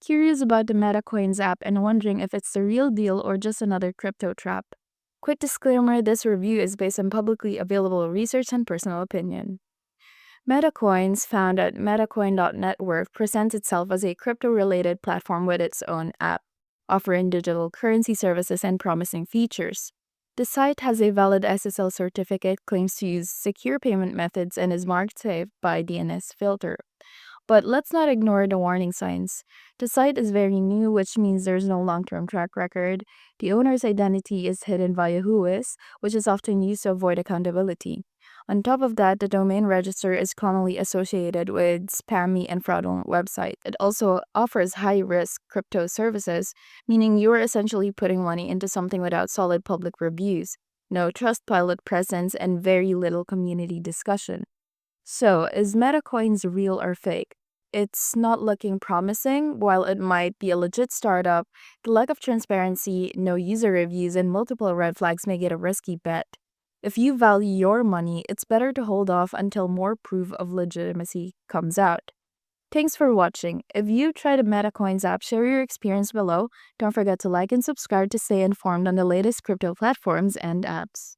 Curious about the Metacoins app and wondering if it's the real deal or just another crypto trap? Quick disclaimer, this review is based on publicly available research and personal opinion. Metacoins, found at metacoin.network, presents itself as a crypto-related platform with its own app, offering digital currency services and promising features. The site has a valid SSL certificate, claims to use secure payment methods, and is marked safe by DNS filter. But let's not ignore the warning signs. The site is very new, which means there's no long-term track record. The owner's identity is hidden via whois, which is often used to avoid accountability. On top of that, the domain register is commonly associated with spammy and fraudulent websites. It also offers high-risk crypto services, meaning you are essentially putting money into something without solid public reviews, no Trustpilot presence, and very little community discussion. So, is Metacoins real or fake? It's not looking promising. While it might be a legit startup, the lack of transparency, no user reviews, and multiple red flags make it a risky bet. If you value your money, it's better to hold off until more proof of legitimacy comes out. Thanks for watching. If you tried the Metacoins app, share your experience below. Don't forget to like and subscribe to stay informed on the latest crypto platforms and apps.